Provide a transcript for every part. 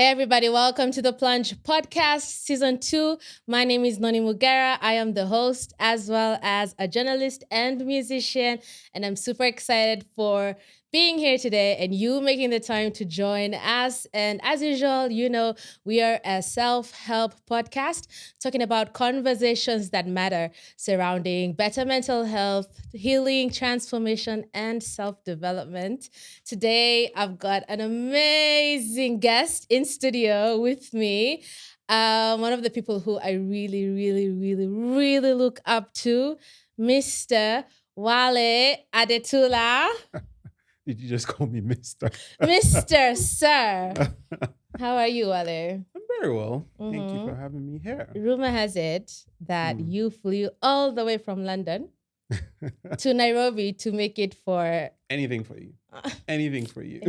Hey everybody, welcome to the Plunge Podcast Season 2. My name is Noni Mugera. I am the host as well as a journalist and musician, and I'm super excited for being here today and you making the time to join us. And as usual, we are a self-help podcast talking about conversations that matter surrounding better mental health, healing, transformation, and self-development. Today, I've got an amazing guest in studio with me. One of the people who I really, really, really, really look up to, Mr. Wale Adetula. Did you just call me Mister? Mr. Sir. How are you, Wale? I'm very well. Thank you for having me here. Rumor has it that you flew all the way from London to Nairobi to make it for... Anything for you. Anything for you.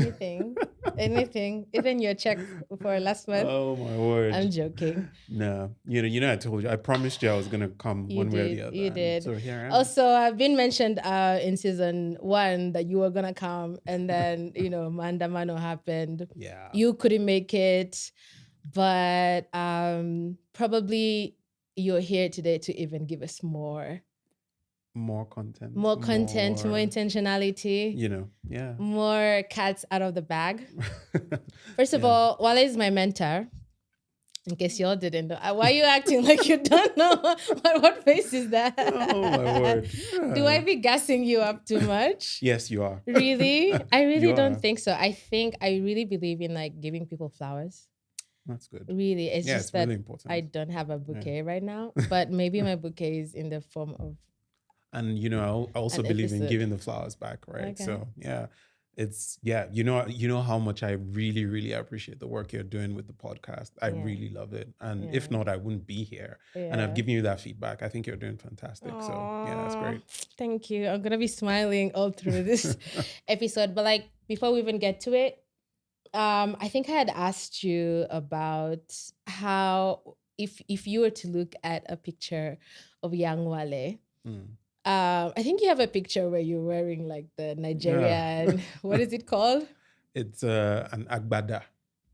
Anything. Even your check for last month. Oh, my word. I'm joking. No. I told you. I promised you I was going to come one way or the other. You did. So here I am. Also, I've been mentioned in season 1 that you were going to come. And then, Mandamano happened. Yeah. You couldn't make it. But probably you're here today to even give us more content, more intentionality. Yeah. More cats out of the bag. First of all, Wale is my mentor. In case y'all didn't know. Why are you acting like you don't know? What face is that? Oh, my word. Yeah. Do I be gassing you up too much? Yes, you are. Really? I really don't think so. I really believe in giving people flowers. That's good. Really. It's just that really important. I don't have a bouquet right now. But maybe my bouquet is in the form of... And, I also believe in giving the flowers back, right? Okay. So, you know how much I really, really appreciate the work you're doing with the podcast. I really love it. And if not, I wouldn't be here. Yeah. And I've given you that feedback. I think you're doing fantastic. Aww. So, that's great. Thank you. I'm going to be smiling all through this episode. But, before we even get to it, I think I had asked you about how, if you were to look at a picture of young Wale, I think you have a picture where you're wearing the Nigerian, what is it called? It's an agbada.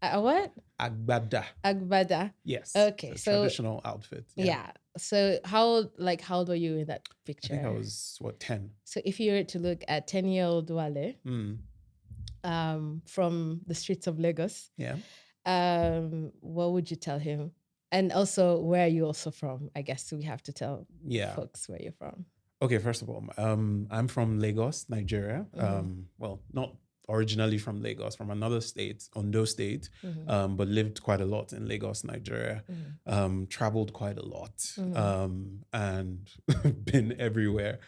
A what? Agbada. Yes. Okay. So traditional outfit. Yeah. So how old were you in that picture? I think I was 10. So if you were to look at 10-year-old Wale, from the streets of Lagos, what would you tell him? And also, where are you also from? I guess we have to tell folks where you're from. Okay, first of all, I'm from Lagos, Nigeria. Well, not originally from Lagos, from another state, Ondo State, but lived quite a lot in Lagos, Nigeria. Traveled quite a lot, and been everywhere.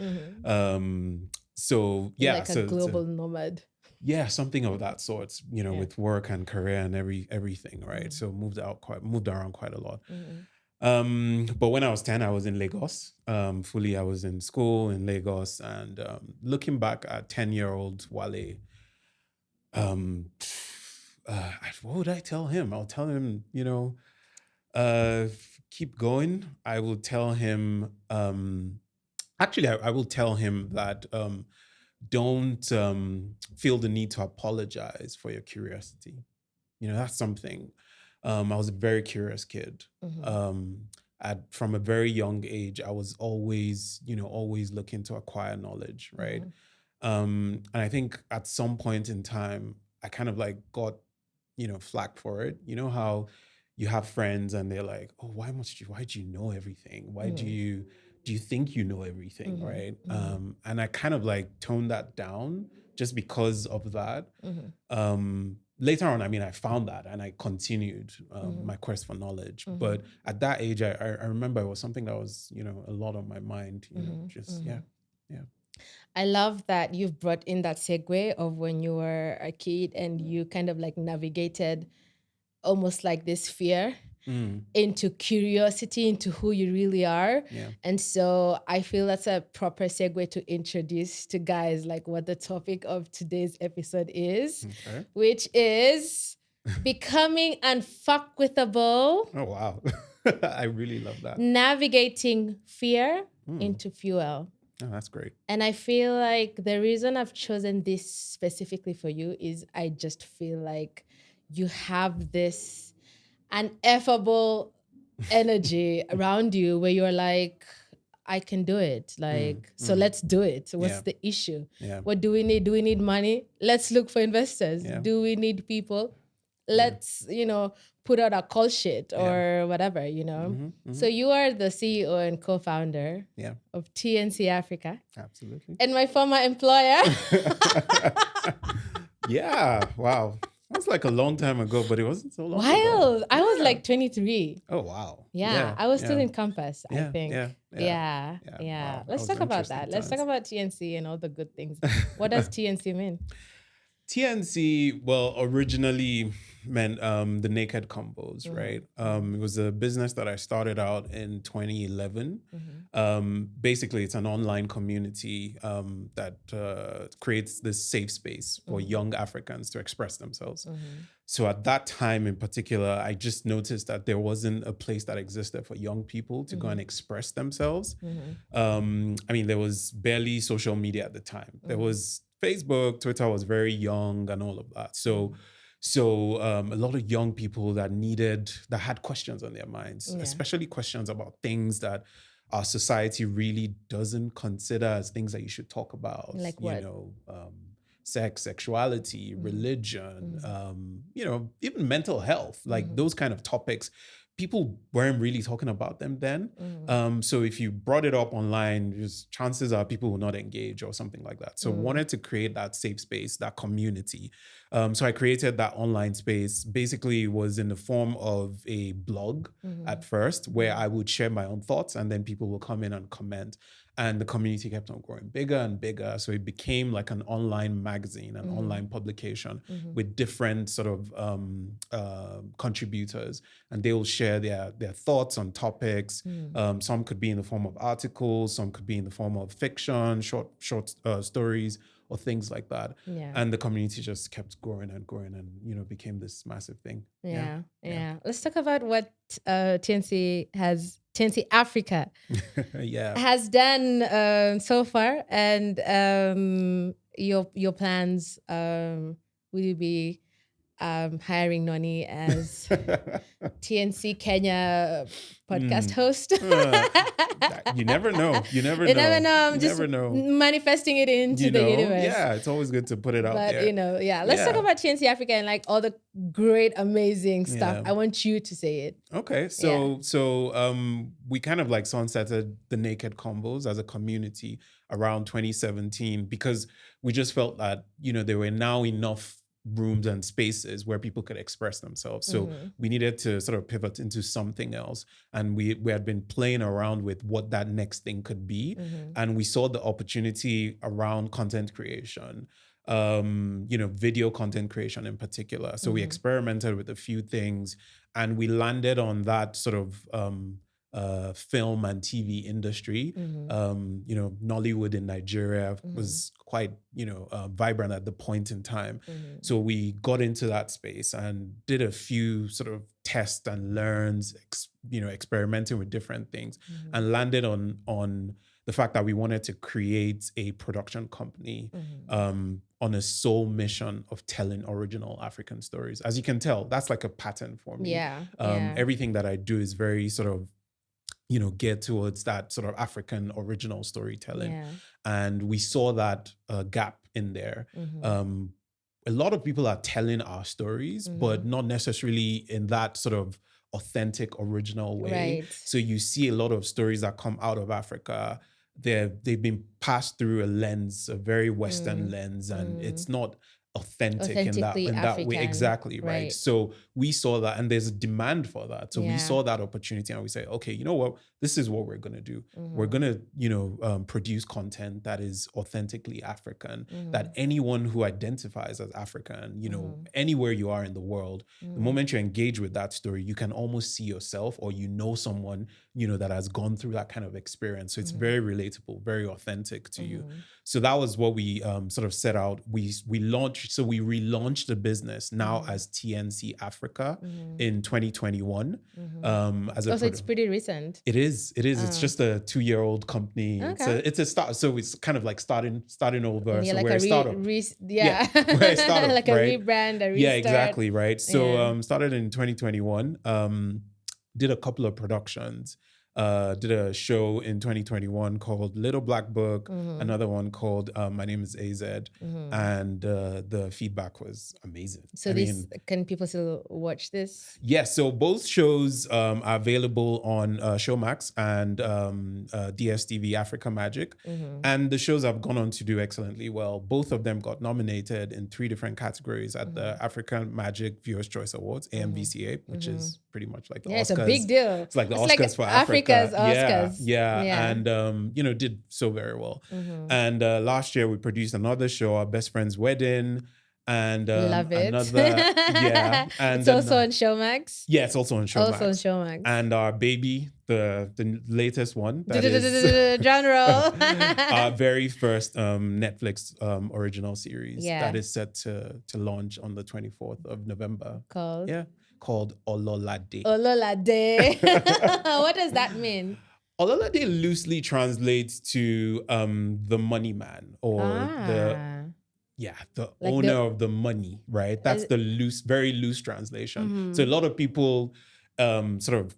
So yeah, a global nomad. Yeah, something of that sort. With work and career and everything, right? So moved around quite a lot. But when I was 10, I was in Lagos. Fully, I was in school in Lagos. And looking back at 10-year-old Wale, what would I tell him? I'll tell him, keep going. I will tell him, I will tell him that don't feel the need to apologize for your curiosity. That's something. I was a very curious kid. From a very young age, I was always looking to acquire knowledge, right? And I think at some point in time, I kind of got, flack for it. You know how you have friends and they're like, oh, why do you know everything? Why do you think you know everything, right? And I kind of toned that down just because of that. Later on, I found that and I continued my quest for knowledge. But at that age, I remember it was something that was, a lot on my mind, yeah. I love that you've brought in that segue of when you were a kid and you kind of navigated almost this fear into curiosity, into who you really are. Yeah. And so I feel that's a proper segue to introduce to guys what the topic of today's episode is, which is becoming unfuckwithable. Oh, wow. I really love that. Navigating fear into fuel. Oh, that's great. And I feel the reason I've chosen this specifically for you is I just feel you have this ineffable energy around you where you're like, I can do it. Like, so let's do it. What's the issue? Yeah. What do we need? Do we need money? Let's look for investors. Yeah. Do we need people? Let's, put out a call sheet or whatever, So you are the CEO and co-founder of TNC Africa. Absolutely. And my former employer. Yeah. Wow. That's like a long time ago, but it wasn't so long ago. Wild. I was like 23. Oh, wow. Yeah. I was still in campus, I think. Yeah. Yeah. Wow. Let's That was talk about that. interesting Let's talk times. about TNC and all the good things. What does TNC mean? TNC, well, originally meant the Naked Combos, right? It was a business that I started out in 2011. Basically, it's an online community that creates this safe space for young Africans to express themselves. So at that time in particular, I just noticed that there wasn't a place that existed for young people to go and express themselves. I mean, there was barely social media at the time. There was Facebook, Twitter was very young and all of that. So a lot of young people that had questions on their minds, especially questions about things that our society really doesn't consider as things that you should talk about. Like what? Sex, sexuality, religion, even mental health, like those kind of topics. People weren't really talking about them then. So if you brought it up online, chances are people will not engage or something like that. So wanted to create that safe space, that community. So I created that online space. Basically, it was in the form of a blog at first, where I would share my own thoughts and then people will come in and comment. And the community kept on growing bigger and bigger. So it became like an online magazine, an online publication with different sort of contributors. And they will share their thoughts on topics. Some could be in the form of articles, some could be in the form of fiction, short stories, or things like that. Yeah. And the community just kept growing and growing and, became this massive thing. Yeah. Let's talk about what TNC Africa has done so far, and your plans. Will you be hiring Noni as TNC Kenya podcast host? You never know. You never know. I'm just manifesting it into the universe. Yeah, it's always good to put it out there. But, let's talk about TNC Africa and like all the great, amazing stuff. I want you to say it. Okay. So we kind of like sunsetted the Naked Combos as a community around 2017 because we just felt that, there were now enough rooms and spaces where people could express themselves. So we needed to sort of pivot into something else. And we had been playing around with what that next thing could be. And we saw the opportunity around content creation, video content creation in particular. So we experimented with a few things and we landed on that sort of film and TV industry. Nollywood in Nigeria was quite, vibrant at the point in time. So we got into that space and did a few sort of tests and learns, experimenting with different things and landed on the fact that we wanted to create a production company on a sole mission of telling original African stories. As you can tell, that's like a pattern for me. Everything that I do is very sort of geared towards that sort of African original storytelling. And we saw that gap in there. A lot of people are telling our stories, but not necessarily in that sort of authentic, original way. Right. So you see a lot of stories that come out of Africa. They've been passed through a lens, a very Western lens, and it's not authentic in that way. Exactly, right? So we saw that, and there's a demand for that. So we saw that opportunity and we say, okay, you know what? This is what we're going to do. We're going to, produce content that is authentically African, that anyone who identifies as African, anywhere you are in the world, the moment you engage with that story, you can almost see yourself or someone, that has gone through that kind of experience. So it's very relatable, very authentic to you. So that was what we sort of set out. We relaunched the business now as TNC Africa in 2021. As a Also, it's pretty recent. It is. It's just a 2-year-old company. Okay. It's a start. So it's kind of like starting over. And so like we're a startup. we're a startup, like a rebrand, a restart. Yeah, exactly, right. So started in 2021. Did a couple of productions. Did a show in 2021 called Little Black Book, another one called My Name is AZ, and the feedback was amazing. So can people still watch this? Yes, so both shows are available on Showmax and DSTV Africa Magic, and the shows have gone on to do excellently well. Both of them got nominated in 3 different categories at the African Magic Viewers' Choice Awards, AMVCA, which is pretty much like the Oscars. It's a big deal. It's like the Oscars for Africa. Oscars. Yeah. And did so very well. And last year we produced another show, Our Best Friend's Wedding, and love it. Another and it's also on Showmax. Yeah, it's also on Showmax. And Our Baby, the latest one, that is drum roll. our very first Netflix original series that is set to launch on the 24th of November. Called Olóládé. Olóládé. What does that mean? Olóládé loosely translates to the money man, or the like owner of the money, right? That's the very loose translation. So a lot of people sort of,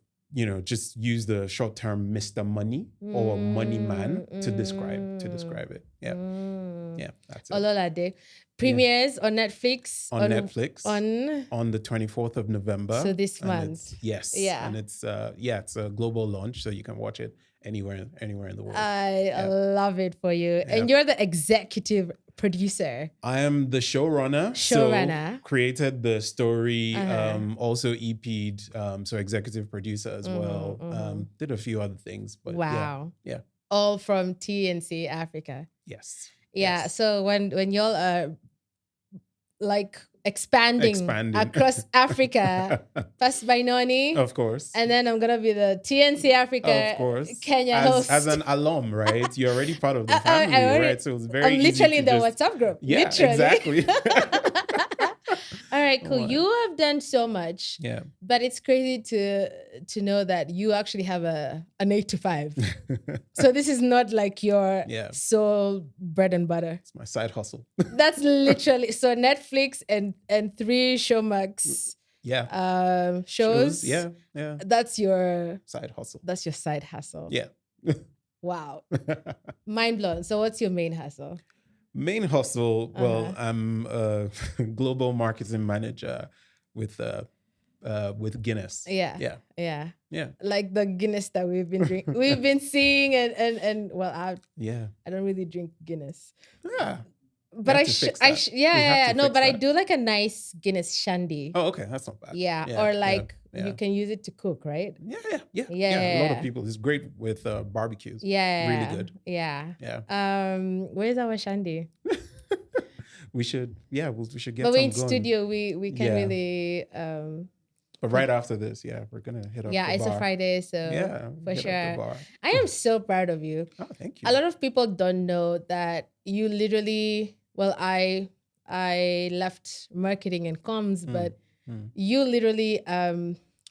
just use the short term Mr. Money or Money Man to describe it. Yeah, that's it. Olóládé premieres on Netflix. On the 24th of November. So this month. Yes. Yeah. And it's a global launch, so you can watch it anywhere in the world. I love it for you. Yeah. And you're the executive producer. I am the showrunner. So created the story, also EP'd, so executive producer as well. Did a few other things, but wow. Yeah. All from TNC Africa. Yes. Yeah. Yes. So when y'all are like expanding across Africa, first by Noni, of course, and then I'm gonna be the TNC Africa, of course, Kenya host as an alum, right? You're already part of the family, right? So it's very. I'm literally in the WhatsApp group. Yeah, literally. Exactly. All right, cool. You have done so much. Yeah. But it's crazy to know that you actually have an 8 to 5. So this is not like your sole bread and butter. It's my side hustle. That's literally so Netflix and 3 Showmax shows. Yeah. That's your side hustle. That's your side hustle. Yeah. Wow. Mind blown. So what's your main hustle? Main hustle, well, I'm a global marketing manager with Guinness. Yeah. Like the Guinness that we've been seeing and well, I don't really drink Guinness. Yeah. But I do like a nice Guinness shandy. Oh, okay, that's not bad. Yeah. Or like you can use it to cook, right? Yeah. A lot of people. It's great with barbecues. Yeah. Really good. Yeah. Where's our shandy? We should get but we're in going. Studio, we can really but right after this, we're gonna hit up the bar. It's a Friday, so for sure. I am so proud of you. Oh, thank you. A lot of people don't know that you literally I left marketing and comms, but you literally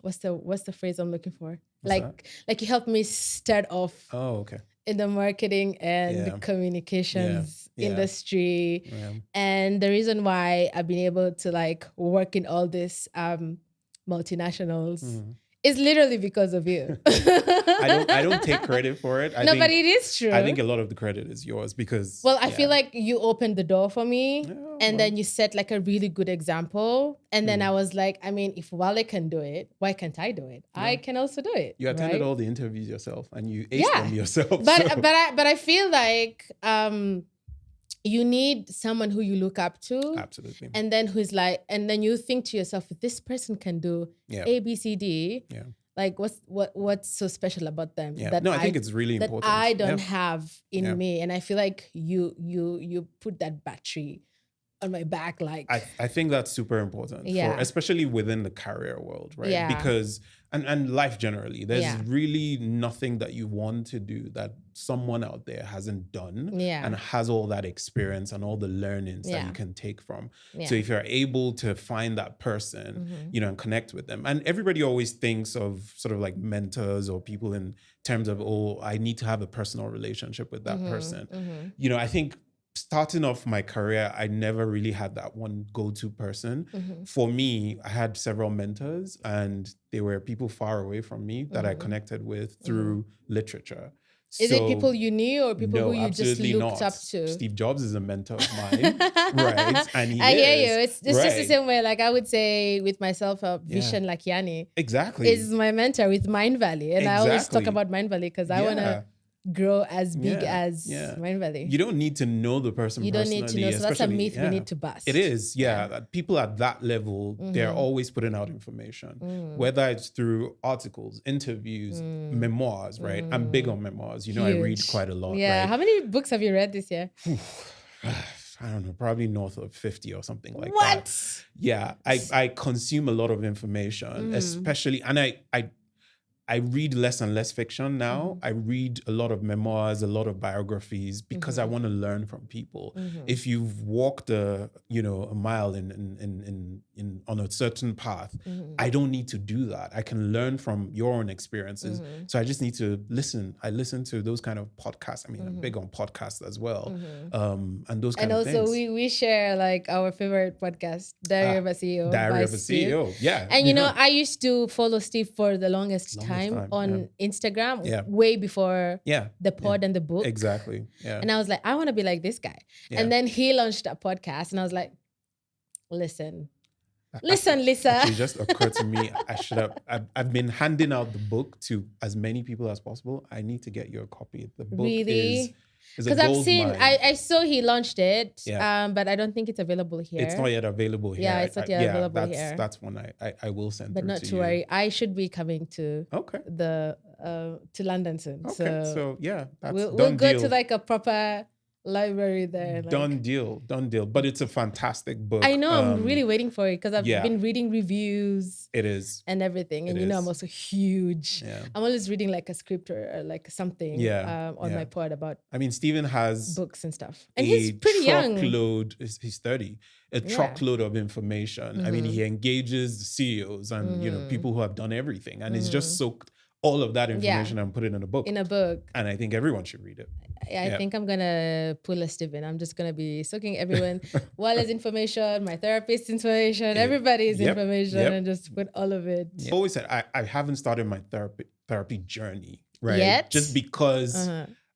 what's the phrase I'm looking for? Like you helped me start off. Oh, okay. In the marketing and the communications industry. Yeah. And the reason why I've been able to like work in all this multinationals is literally because of you. I don't take credit for it. But it is true. I think a lot of the credit is yours because... Well, I feel like you opened the door for me then you set like a really good example. And then I was like, I mean, if Wale can do it, why can't I do it? I can also do it. You attended all the interviews yourself and you aced them yourself. But I feel like you need someone who you look up to. Absolutely. And then and then you think to yourself, if this person can do A, B, C, D, like what's so special about them? Yeah. I think it's really important. That I don't have in me. And I feel like you put that battery on my back. Like I think that's super important. Especially within the career world, right? Yeah. Because and life generally. There's Yeah. really nothing that you want to do that someone out there hasn't done Yeah. and has all that experience and all the learnings that Yeah. you can take from. Yeah. So if you're able to find that person, and connect with them, and everybody always thinks of sort of like mentors or people in terms of, oh, I need to have a personal relationship with that person. I think starting off my career, I never really had that one go-to person. For me, I had several mentors, and they were people far away from me that I connected with through literature. Is it people you knew or people who you just looked up to? Steve Jobs is a mentor of mine, right? And I hear you. It's just the same way. Like I would say with myself, Vishen Lakiani. Exactly. Is my mentor with Mind Valley. And I always talk about Mind Valley because I want to grow as big as Mind Valley. You don't need to know the person You don't personally. need to know. So that's a myth we need to bust. It is, People at that level, they're always putting out information, whether it's through articles, interviews, memoirs, right? I'm big on memoirs. I read quite a lot. Yeah. Right? How many books have you read this year? I don't know, probably north of 50 or something like that. What? Yeah, I consume a lot of information, especially, and I read less and less fiction now. I read a lot of memoirs, a lot of biographies, because I want to learn from people. If you've walked a mile in on a certain path, I don't need to do that. I can learn from your own experiences. So I just need to listen. I listen to those kind of podcasts. I mean, I'm big on podcasts as well, and those kind of things. And also we share like our favorite podcast, Diary of a CEO. Diary of a CEO, yeah. And I used to follow Steve for the longest time on Instagram, way before the pod and the book. Exactly. Yeah. And I was like, I want to be like this guy. Yeah. And then he launched a podcast, and I was like, listen, Lisa. It just occurred to me, I should have. I've been handing out the book to as many people as possible. I need to get you a copy. The book is because I've seen. I saw he launched it. But I don't think it's available here. It's not yet available here. Yeah, it's not yet available here. That's one I will send. But not to worry. I should be coming to to London soon. Okay, so that's we'll go to like a proper library there. Done deal. But it's a fantastic book. I know. I'm really waiting for it because I've been reading reviews. It is. And everything. And I'm also huge. Yeah. I'm always reading like a script or like something on my pod about. I mean, Stephen has books and stuff. And he's pretty young. He's 30. A truckload of information. I mean, he engages the CEOs and people who have done everything. And he's just soaked all of that information and put it in a book. And I think everyone should read it. I think I'm going to pull a Stephen. I'm just going to be soaking everyone, Wale's information, my therapist's information, everybody's information, and just put all of it. I always said, I haven't started my therapy journey, right? Yet? Just because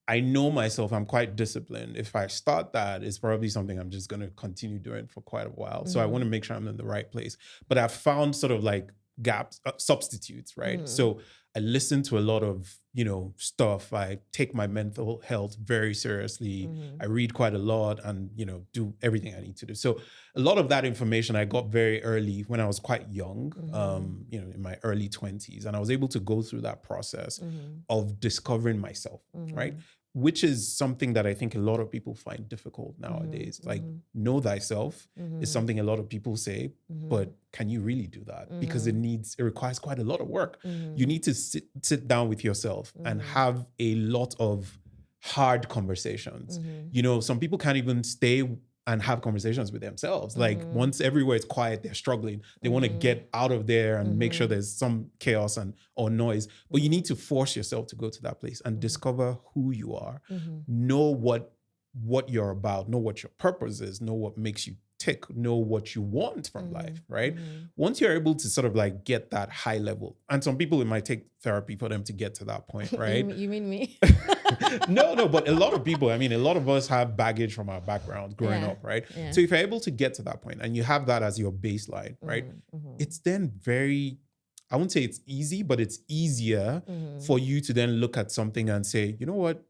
I know myself, I'm quite disciplined. If I start that, it's probably something I'm just going to continue doing for quite a while. So I want to make sure I'm in the right place. But I've found sort of like gaps, substitutes, right? So I listen to a lot of, stuff. I take my mental health very seriously. I read quite a lot and, do everything I need to do. So a lot of that information I got very early when I was quite young, in my early 20s. And I was able to go through that process of discovering myself, right? Which is something that I think a lot of people find difficult nowadays. Like, know thyself is something a lot of people say, but can you really do that? Because it requires quite a lot of work. You need to sit down with yourself and have a lot of hard conversations. Some people can't even stay and have conversations with themselves. Like once everywhere is quiet, they're struggling. They want to get out of there and make sure there's some chaos or noise. But you need to force yourself to go to that place and discover who you are. Know what you're about. Know what your purpose is. Know what makes you tick. Know what you want from life, right? Once you're able to sort of like get that high level, and some people, it might take therapy for them to get to that point, right? You mean me? No, but a lot of people, a lot of us have baggage from our background growing up, right? Yeah. So if you're able to get to that point and you have that as your baseline, right? It's then I won't say it's easy, but it's easier for you to then look at something and say, you know what?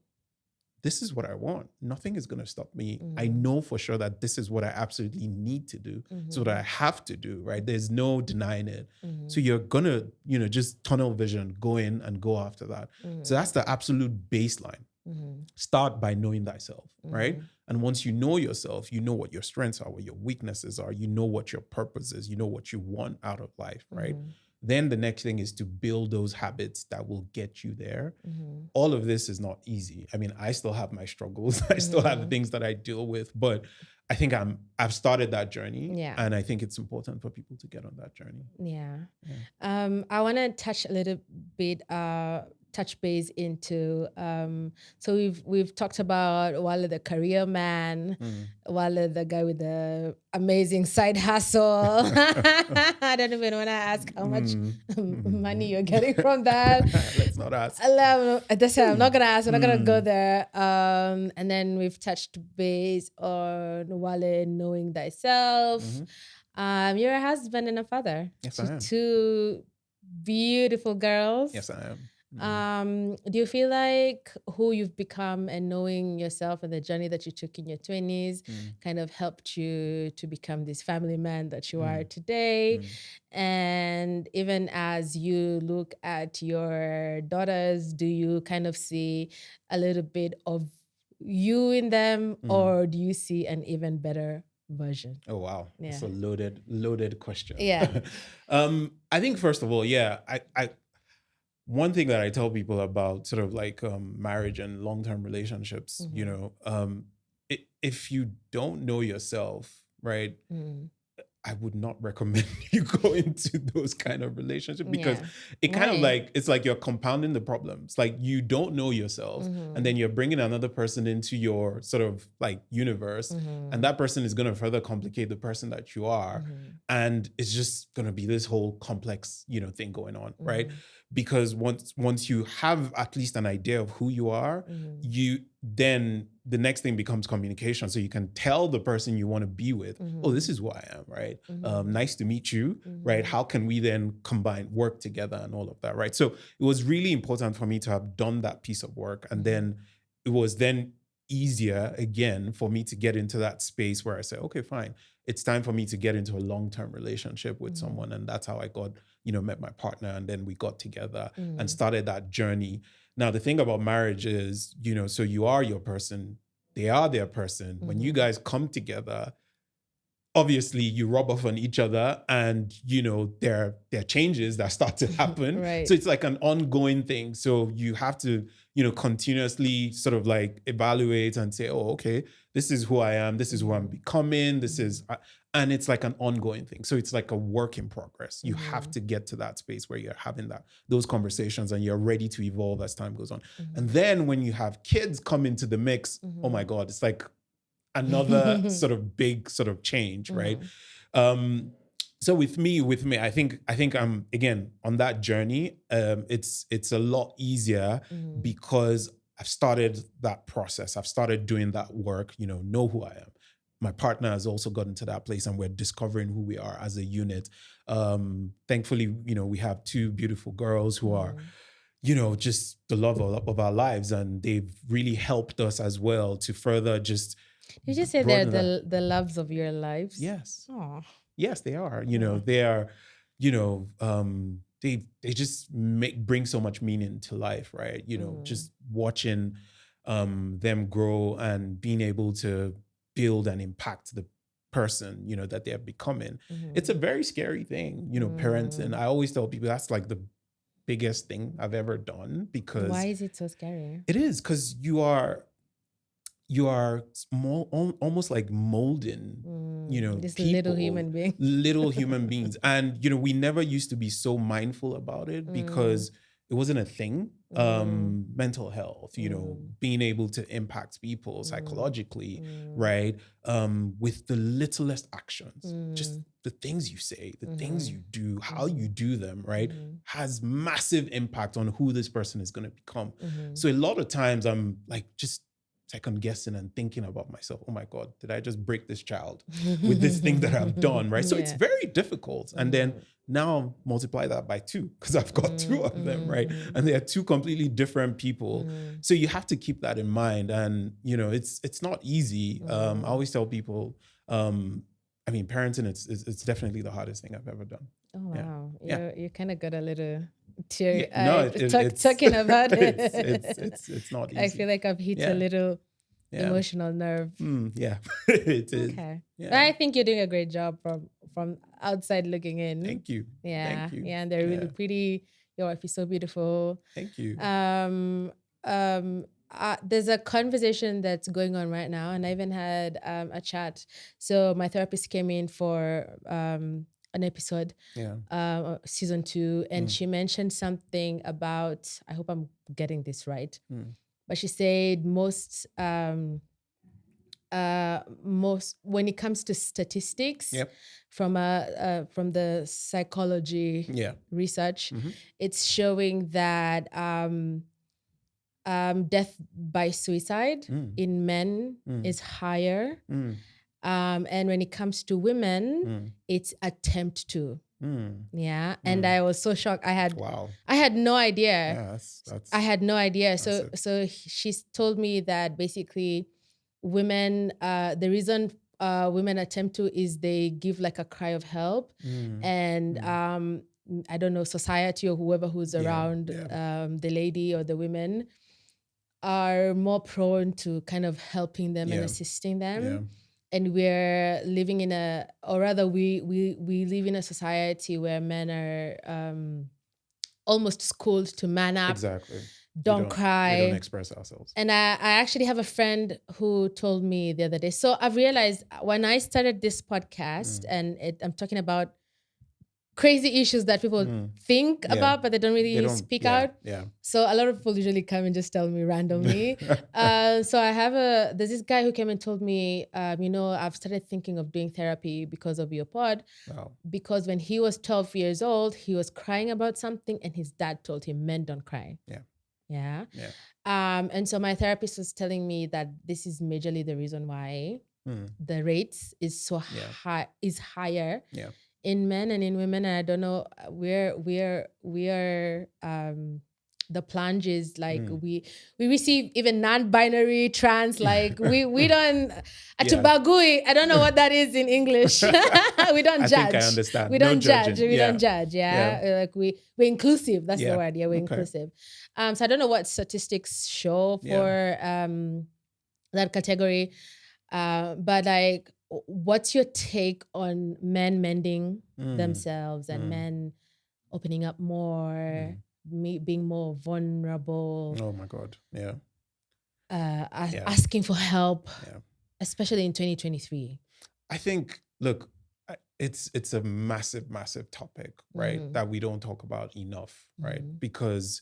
This is what I want. Nothing is going to stop me. I know for sure that this is what I absolutely need to do. So that I have to do, right? There's no denying it. So you're going to, just tunnel vision, go in and go after that. So that's the absolute baseline. Start by knowing thyself, right? And once you know yourself, you know what your strengths are, what your weaknesses are, you know what your purpose is, you know what you want out of life, right? Then the next thing is to build those habits that will get you there. Mm-hmm. All of this is not easy. I mean, I still have my struggles. I still have the things that I deal with, but I think I've started that journey. Yeah. And I think it's important for people to get on that journey. Yeah. I want to touch a little bit, touch base into, so we've talked about Wale the career man, Wale the guy with the amazing side hustle. I don't even want to ask how much money you're getting from that. Let's not ask. I'm not gonna ask. I'm not gonna go there. And then we've touched base on Wale knowing thyself. You're a husband and a father. Yes, I am. Two beautiful girls. Yes, I am. Do you feel like who you've become and knowing yourself and the journey that you took in your 20s kind of helped you to become this family man that you are today? And even as you look at your daughters, do you kind of see a little bit of you in them, or do you see an even better version? Oh, wow. Yeah. That's a loaded question. Yeah. I think first of all, I one thing that I tell people about sort of like marriage and long-term relationships, you know, if you don't know yourself, right, I would not recommend you go into those kind of relationships because it kind of like, it's like you're compounding the problems. Like you don't know yourself and then you're bringing another person into your sort of like universe and that person is going to further complicate the person that you are. And it's just going to be this whole complex, you know, thing going on, right? Because once you have at least an idea of who you are, then the next thing becomes communication. So you can tell the person you want to be with, oh, this is who I am, right? Nice to meet you, right? How can we then combine, work together and all of that, right? So it was really important for me to have done that piece of work. And then it was then easier again for me to get into that space where I said, okay, fine. It's time for me to get into a long-term relationship with someone. And that's how I got, you know, met my partner. And then we got together and started that journey. Now, the thing about marriage is, you know, so you are your person, they are their person. When you guys come together, obviously you rub off on each other and, you know, there are changes that start to happen. Right. So it's like an ongoing thing. So you have to, you know, continuously sort of like evaluate and say, oh, okay, this is who I am. This is who I'm becoming. This is, and it's like an ongoing thing. So it's like a work in progress. You have to get to that space where you're having those conversations and you're ready to evolve as time goes on. And then when you have kids come into the mix, oh my God, it's like another sort of big sort of change, right? So with me, I think I'm again on that journey. It's a lot easier because I've started that process. I've started doing that work, you know who I am. My partner has also gotten to that place and we're discovering who we are as a unit. Thankfully, you know, we have two beautiful girls who are, you know, just the love of our lives. And they've really helped us as well to further just... You just say they're the loves of your lives? Yes. Aww. Yes, they are. You know, they are, you know, they just bring so much meaning to life, right? You know, just watching them grow and being able to build and impact the person, you know, that they're becoming. It's a very scary thing, you know, parenting. I always tell people that's like the biggest thing I've ever done because... Why is it so scary? It is because you are small, almost like molding, you know, this people, little human beings. And, you know, we never used to be so mindful about it because it wasn't a thing. Mental health, you know, being able to impact people psychologically, right? With the littlest actions, just the things you say, the things you do, how you do them, right? Has massive impact on who this person is going to become. So a lot of times I'm like, just second guessing and thinking about myself, oh my God, did I just break this child with this thing that I've done, right? So it's very difficult. And then now multiply that by 2 because I've got 2 of them, right? And they are 2 completely different people. So you have to keep that in mind. And, you know, it's not easy. I always tell people, I mean, parenting, it's definitely the hardest thing I've ever done. Oh, wow. Yeah. You kind of got a little teary No, talking about it. It's not easy. I feel like I've hit a little Yeah. emotional nerve. Yeah. It is. Okay. Yeah. I think you're doing a great job from outside looking in. Thank you. Yeah. Thank you. Yeah, and they're really Yeah. pretty. Your wife is so beautiful. Thank you. There's a conversation that's going on right now, and I even had a chat. So my therapist came in for an episode, season 2, and she mentioned something about, I hope I'm getting this right, but she said most when it comes to statistics, from the psychology research, it's showing that death by suicide in men is higher, and when it comes to women, it's attempt to. Yeah, and I was so shocked. I had no idea. Yeah, that's I had no idea. it. So she's told me that basically women, the reason women attempt to is they give like a cry of help, and I don't know, society or whoever who's around the lady or the women are more prone to kind of helping them and assisting them. Yeah. And we're living in we live in a society where men are almost schooled to man up. Exactly. Don't cry. We don't express ourselves. And I actually have a friend who told me the other day. So I've realized when I started this podcast, and I'm talking about crazy issues that people think about, but they don't really speak out. Yeah. So a lot of people usually come and just tell me randomly. So there's this guy who came and told me, I've started thinking of doing therapy because of your pod. Wow. Because when he was 12 years old, he was crying about something and his dad told him, men don't cry. Yeah. Yeah. Yeah. And so my therapist was telling me that this is majorly the reason why the rates is so high, is higher in men and in women. And I don't know, we are the plunge is like we receive even non-binary trans, like we don't atubagui. I don't know what that is in English. We don't I judge. think I understand. We don't judge. We don't judge. Like we're inclusive. That's the word. Yeah, we're inclusive. So I don't know what statistics show for that category. But like, what's your take on men mending themselves and men opening up more, being more vulnerable? Oh my God. Yeah. Asking for help, especially in 2023. I think, look, it's a massive, massive topic, right? That we don't talk about enough, right? Because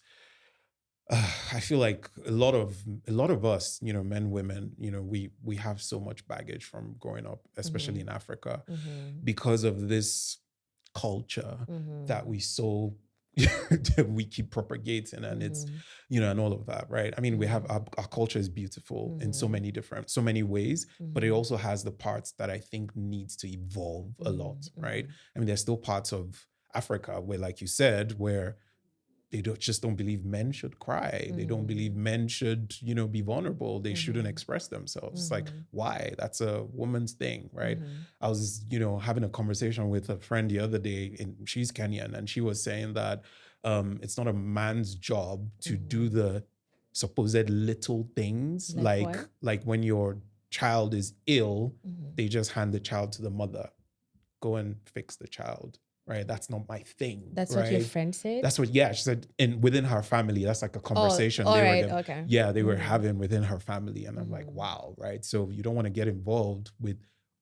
I feel like a lot of us, men, women, we have so much baggage from growing up, especially in Africa, because of this culture that we keep propagating, and it's, and all of that, right? I mean, we have our culture is beautiful in so many ways, but it also has the parts that I think needs to evolve a lot, right? I mean, there's still parts of Africa where, like you said, where they don't believe men should cry. They don't believe men should, be vulnerable. They shouldn't express themselves. It's like, why? That's a woman's thing, right? I was, having a conversation with a friend the other day, and she's Kenyan, and she was saying that it's not a man's job to do the supposed little things, like when your child is ill, they just hand the child to the mother. Go and fix the child. Right, that's not my thing. That's right? what your friend said. That's what, she said. And within her family, that's like a conversation. They were having within her family, and I'm like, wow, right? So you don't want to get involved with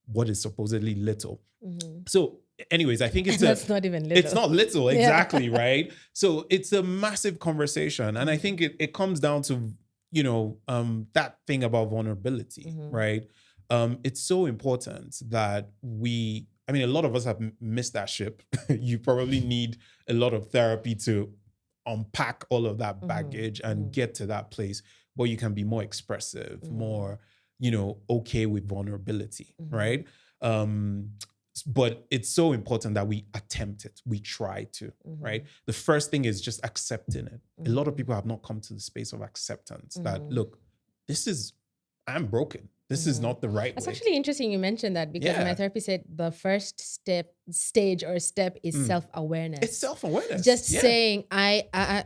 what is supposedly little. So, anyways, I think that's not even little. It's not little, exactly, right? So it's a massive conversation, and I think it comes down to that thing about vulnerability, right? It's so important that a lot of us have missed that ship. You probably need a lot of therapy to unpack all of that baggage and get to that place where you can be more expressive, more, okay with vulnerability, right? But it's so important that we attempt it. We try to, right? The first thing is just accepting it. A lot of people have not come to the space of acceptance that, look, I'm broken. This is not the right way. It's actually interesting you mentioned that, because my therapist said the first stage is self-awareness. It's self-awareness. Just saying, I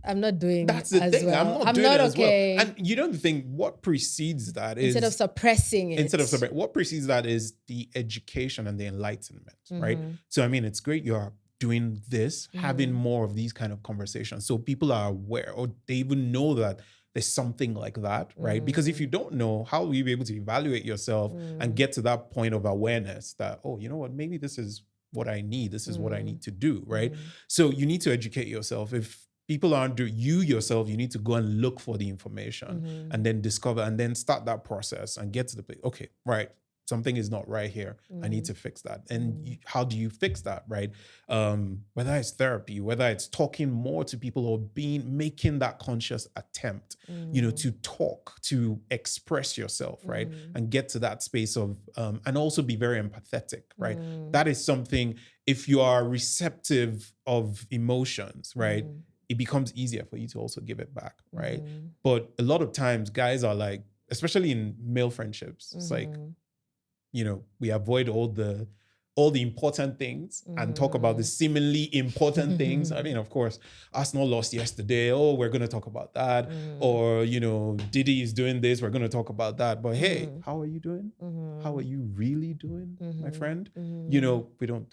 I'm not doing That's the as thing. well. I'm not doing it as okay. well. And you know the thing, what precedes that is Instead of suppressing it. what precedes that is the education and the enlightenment, right? Mm-hmm. So I mean, it's great you're doing this, having more of these kind of conversations, so people are aware or they even know that there's something like that, right? Because if you don't know, how will you be able to evaluate yourself and get to that point of awareness that, oh, you know what, maybe this is what I need. This is what I need to do, right? So you need to educate yourself. If people aren't doing, you yourself, you need to go and look for the information and then discover and then start that process and get to the place. Okay, right. Something is not right here. I need to fix that. And how do you fix that, right? Whether it's therapy, whether it's talking more to people or making that conscious attempt, you know, to talk, to express yourself, right? And get to that space of, and also be very empathetic, right? That is something, if you are receptive of emotions, right? It becomes easier for you to also give it back, right? But a lot of times guys are like, especially in male friendships, it's like, you know, we avoid all the important things and talk about the seemingly important things. I mean, of course, Arsenal lost yesterday. Oh, we're going to talk about that. Or, you know, Diddy is doing this. We're going to talk about that. But hey, how are you doing? How are you really doing, my friend? You know, we don't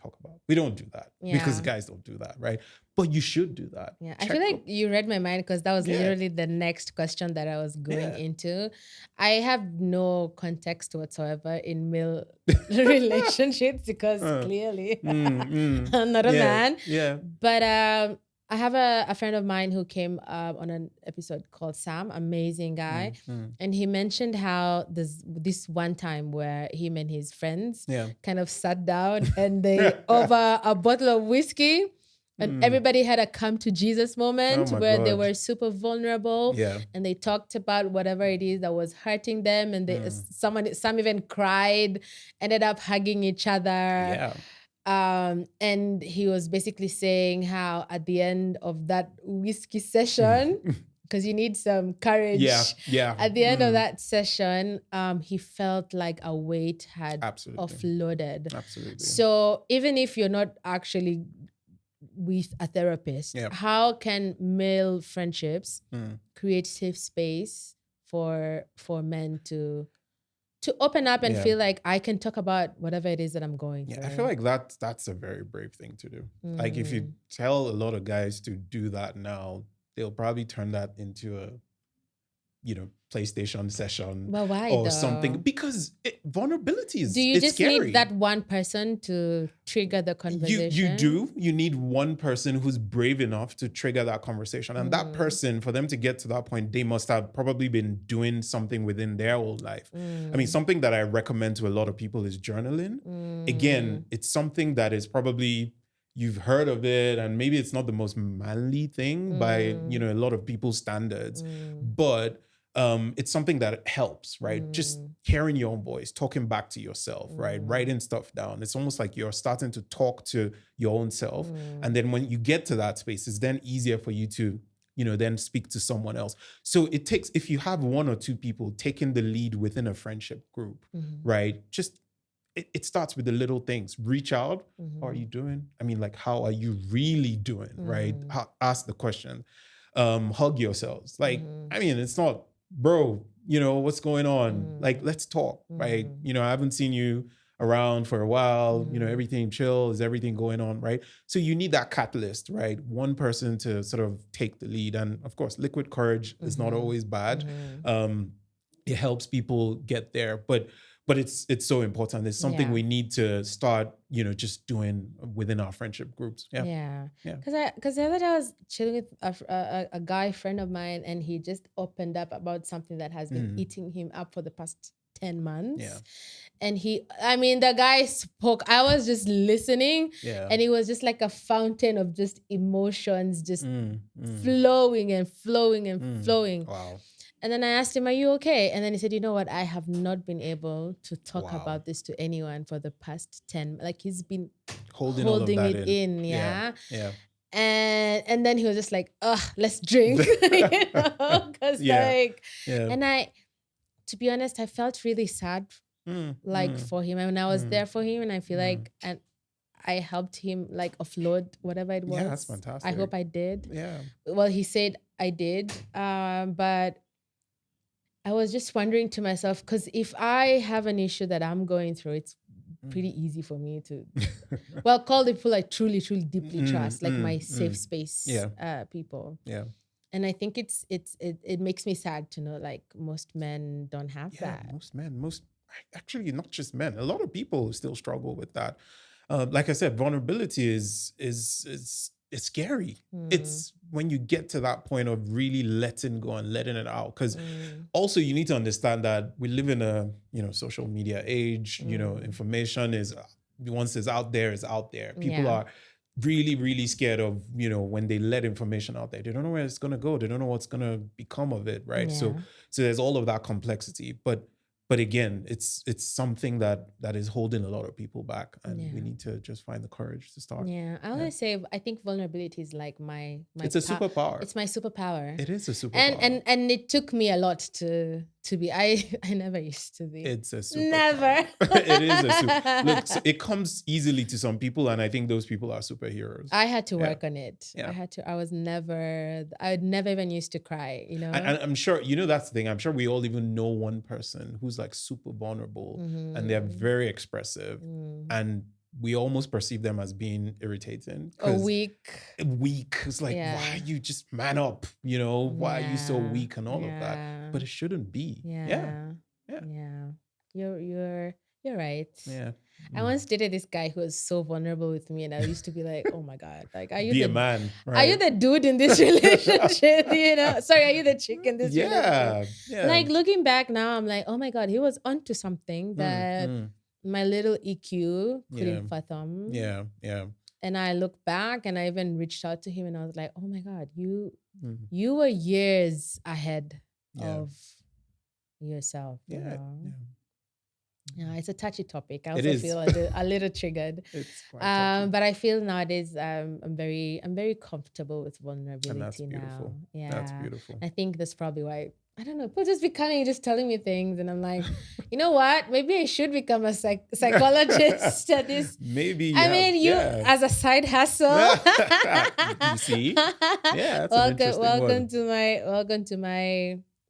do that because guys don't do that, right? But you should do that. Yeah, I feel like you read my mind because that was literally the next question that I was going into. I have no context whatsoever in male relationships because clearly I'm not a man. Yeah. But I have a friend of mine who came on an episode called Sam, amazing guy. And he mentioned how this one time where him and his friends kind of sat down and they, over a bottle of whiskey, and everybody had a come to Jesus moment where they were super vulnerable and they talked about whatever it is that was hurting them. And they, some even cried, ended up hugging each other. And he was basically saying how at the end of that whiskey session, because you need some courage. At the end of that session, he felt like a weight had offloaded. So even if you're not actually with a therapist, how can male friendships create safe space for men to open up and feel like I can talk about whatever it is that I'm going through? I feel like that's a very brave thing to do. Like if you tell a lot of guys to do that now, they'll probably turn that into a, you know, PlayStation session or something, because vulnerability is, do you just scary. need that one person to trigger the conversation? You need one person who's brave enough to trigger that conversation, and that person, for them to get to that point, they must have probably been doing something within their whole life. I mean, something that I recommend to a lot of people is journaling. Again, it's something that is probably, you've heard of it, and maybe it's not the most manly thing by, you know, a lot of people's standards, but it's something that helps, right? Just hearing your own voice, talking back to yourself, right? Writing stuff down. It's almost like you're starting to talk to your own self. And then when you get to that space, it's then easier for you to, you know, then speak to someone else. So it takes, if you have one or two people taking the lead within a friendship group, right? Just, it starts with the little things. Reach out. How are you doing? I mean, like, how are you really doing, right? Ask the question. Hug yourselves. Like, I mean, it's not, bro, you know, what's going on? Like, let's talk, right? You know, I haven't seen you around for a while. You know, everything chill. Is everything going on, right? So you need that catalyst, right? One person to sort of take the lead. And of course, liquid courage is not always bad. It helps people get there, but it's so important. It's something we need to start, you know, just doing within our friendship groups. Because the other day I was chilling with a guy friend of mine, and he just opened up about something that has been eating him up for the past 10 months. And the guy spoke. I was just listening, and it was just like a fountain of just emotions, just flowing and flowing and flowing. Wow. And then I asked him, are you okay? And then he said, you know what? I have not been able to talk about this to anyone for the past 10. Like, he's been holding it in. Yeah. And then he was just like, let's drink. You know? Because and to be honest, I felt really sad, for him. And I was there for him. And I feel like, and I helped him like offload whatever it was. Yeah, that's fantastic. I hope I did. Yeah. Well, he said I did. But I was just wondering to myself, because if I have an issue that I'm going through, it's pretty easy for me to, well, call the people I truly, truly deeply trust, like my safe space people. Yeah. And I think it makes me sad to know like most men don't have that. Actually not just men. A lot of people still struggle with that. Like I said, vulnerability is it's scary. It's when you get to that point of really letting go and letting it out. Because also you need to understand that we live in a social media age. Information is, once it's out there, is out there. People are really, really scared of, when they let information out there. They don't know where it's gonna go. They don't know what's gonna become of it, right? So there's all of that complexity. But again, it's something that is holding a lot of people back, and we need to just find the courage to start. Yeah, I always say I think vulnerability is like my it's a superpower. It's my superpower. It is a superpower. And it took me a lot to be. I never used to be. It's a superpower. Never. It is a super. Look, so it comes easily to some people, and I think those people are superheroes. I had to work on it. Yeah. I never even used to cry, And I'm sure, that's the thing. I'm sure we all even know one person who's like super vulnerable and they're very expressive, and we almost perceive them as being irritating. Weak. It's like, why you just man up? Why are you so weak and all of that? But it shouldn't be. Yeah. You're right. Yeah. I once dated this guy who was so vulnerable with me, and I used to be like, "Oh my god, like, are you be a man? Right? Are you the dude in this relationship? Sorry, are you the chick in this relationship?" Yeah. Like looking back now, I'm like, "Oh my god, he was onto something that my little EQ couldn't fathom." Yeah. And I look back, and I even reached out to him, and I was like, "Oh my god, you were years ahead of yourself." Yeah, it's a touchy topic. I also feel a little triggered. It's quite touchy. But I feel nowadays I'm very comfortable with vulnerability And that's beautiful. now. Yeah, that's beautiful. I think that's probably why, I don't know, people just be coming and just telling me things, and I'm like, you know what? Maybe I should become a psychologist at this. Maybe. As a side hustle. You see? Yeah, that's welcome to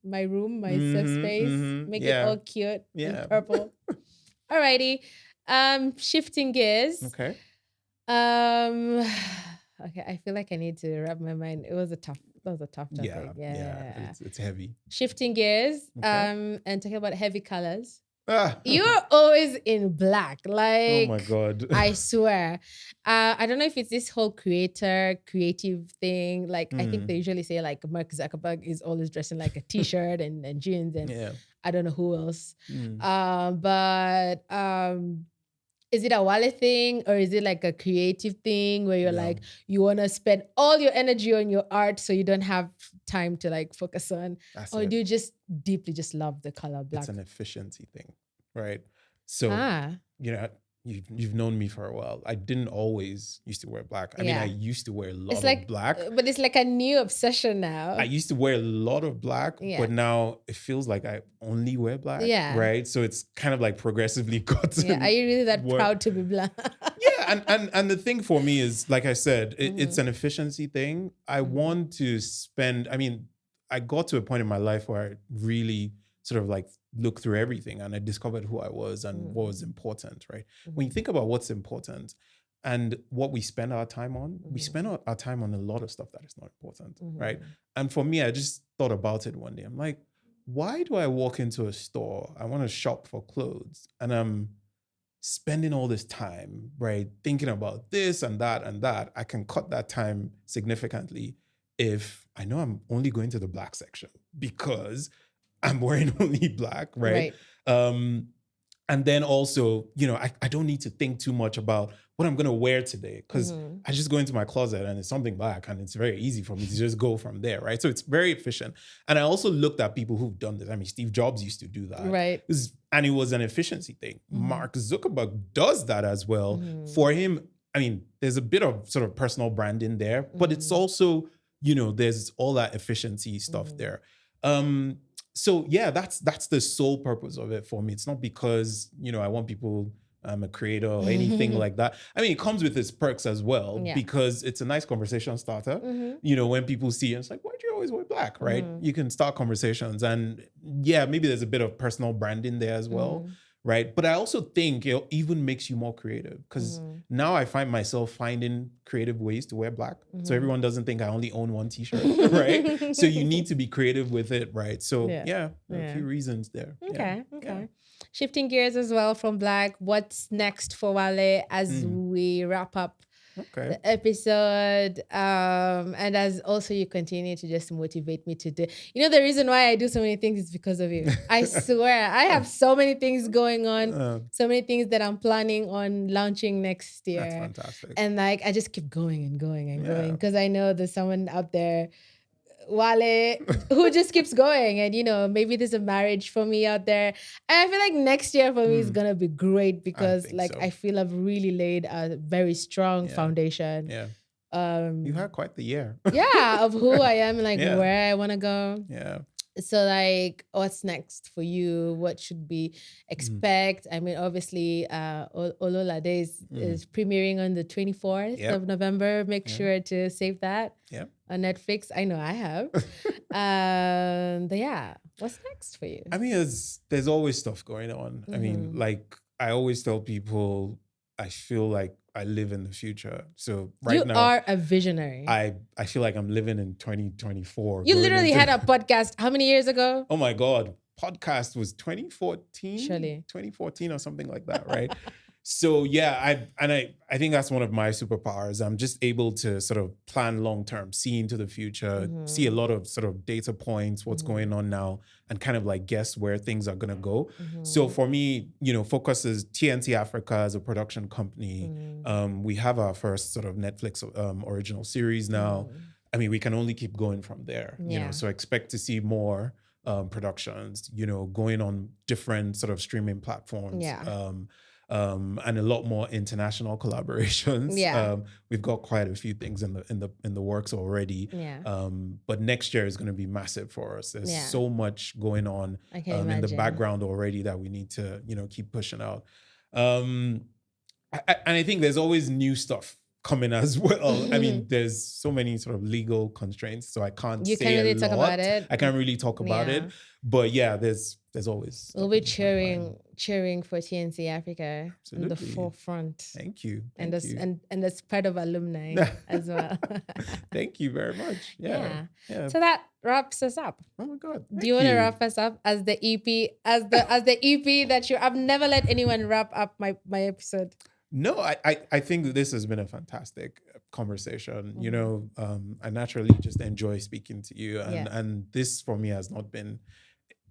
my room, my safe space. Make it all cute and purple. Alrighty. Shifting gears. Okay. Okay, I feel like I need to wrap my mind. That was a tough topic. Yeah. It's heavy. Shifting gears. And talking about heavy colors. You're always in black. Like, oh my God. I swear. I don't know if it's this whole creative thing. Like, I think they usually say like Mark Zuckerberg is always dressing like a t-shirt and jeans, and I don't know who else. But is it a Wale thing, or is it like a creative thing where you're like, you want to spend all your energy on your art so you don't have time to like focus on, or do you just deeply just love the color black? It's an efficiency thing, right? So, you've known me for a while. I didn't always used to wear black. I mean, I used to wear a lot of black. But it's like a new obsession now. I used to wear a lot of black, but now it feels like I only wear black, right? So it's kind of like progressively gotten. Yeah, are you really that proud to be black? And the thing for me is, like I said, it's an efficiency thing. I want to spend, I got to a point in my life where I really sort of like look through everything, and I discovered who I was and what was important, right? When you think about what's important and what we spend our time on, we spend our time on a lot of stuff that is not important, right? And for me, I just thought about it one day. I'm like, why do I walk into a store? I want to shop for clothes, and I'm spending all this time, right, thinking about this and that and that. I can cut that time significantly if I know I'm only going to the black section because I'm wearing only black, right? And then also, I don't need to think too much about what I'm going to wear today, because I just go into my closet and it's something black, and it's very easy for me to just go from there, right? So it's very efficient. And I also looked at people who've done this. I mean, Steve Jobs used to do that. Right. And it was an efficiency thing. Mark Zuckerberg does that as well. For him, there's a bit of sort of personal branding there, but it's also, there's all that efficiency stuff there. So yeah, that's the sole purpose of it for me. It's not because, I want people I'm a creator or anything like that. I mean, it comes with its perks as well because it's a nice conversation starter. You know, when people see it, it's like, why do you always wear black, right? You can start conversations, and yeah, maybe there's a bit of personal branding there as well, right? But I also think it even makes you more creative because now I find myself finding creative ways to wear black. So everyone doesn't think I only own one t-shirt, right? So you need to be creative with it, right? So a few reasons there. Okay. Shifting gears as well from black, what's next for Wale as we wrap up the episode, and as also you continue to just motivate me to do. You know, the reason why I do so many things is because of you. I swear, I have so many things going on, so many things that I'm planning on launching next year. That's fantastic. And like, I just keep going and going and going because I know there's someone out there, Wale, who just keeps going. And, you know, maybe there's a marriage for me out there. And I feel like next year for me is going to be great because I feel I've really laid a very strong foundation. You had quite the year. Of who I am, like where I want to go. So like, what's next for you? What should we expect? I mean, obviously, Olóládé is premiering on the 24th of November. Make sure to save that on Netflix. I know I have. But what's next for you? I mean, there's always stuff going on. I mean, like I always tell people, I feel like I live in the future. So right now, you are a visionary. I feel like I'm living in 2024. You literally had a podcast how many years ago? Oh my God. Podcast was 2014? Surely. 2014 or something like that, right? So yeah, I think that's one of my superpowers. I'm just able to sort of plan long-term, see into the future, see a lot of sort of data points, what's going on now, and kind of like guess where things are going to go. So for me, you know, focus is TNC Africa as a production company. We have our first sort of Netflix original series now. I mean, we can only keep going from there, you know, so expect to see more productions, you know, going on different sort of streaming platforms. And a lot more international collaborations. We've got quite a few things in the works already. But next year is going to be massive for us. There's so much going on in the background already that we need to, you know, keep pushing out. And I think there's always new stuff coming as well. I mean, there's so many sort of legal constraints, so I can't really talk about it. I can't really talk about it. But yeah, there's always. We'll be cheering for TNC Africa in the forefront. Thank you. And as part of alumni as well. Thank you very much. Yeah. So that wraps us up. Oh my God. Do you want to wrap us up as the EP, as the EP that I've never let anyone wrap up my episode. No, I think that this has been a fantastic conversation. You know, I naturally just enjoy speaking to you. And this for me has not been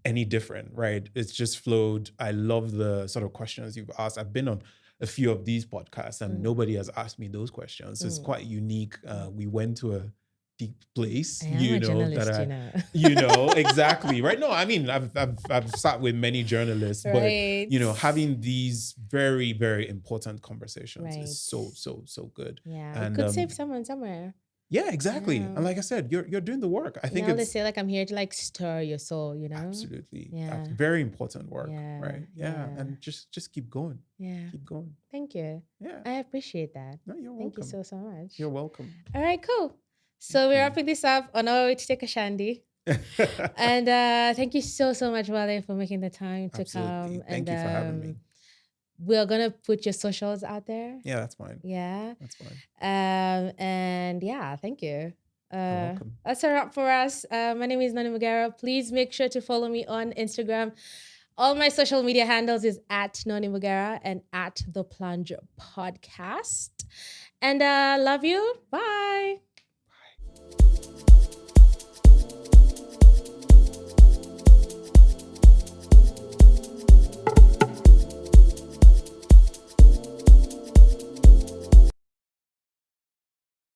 any different, right? It's just flowed. I love the sort of questions you've asked. I've been on a few of these podcasts and nobody has asked me those questions. It's quite unique. We went to a deep place, you know, exactly, right? No, I mean, I've sat with many journalists, but you know, having these very, very important conversations is so good. And could save someone somewhere. Yeah, exactly. And like I said, you're doing the work. I think they say like I'm here to like stir your soul, you know? Absolutely. Very important work, right? And just keep going. Keep going. Thank you. I appreciate that. No, you're welcome. Thank you so much. You're welcome. All right, cool. So we're wrapping this up on our way to take a shandy. And thank you so much, Wale, for making the time to come. Thank you for having me. We're going to put your socials out there. Yeah, that's fine. Yeah. That's fine. And yeah, thank you. You're welcome. That's a wrap for us. My name is Noni Mugera. Please make sure to follow me on Instagram. All my social media handles is at Noni Mugera and at The Plunge Podcast. And love you. Bye.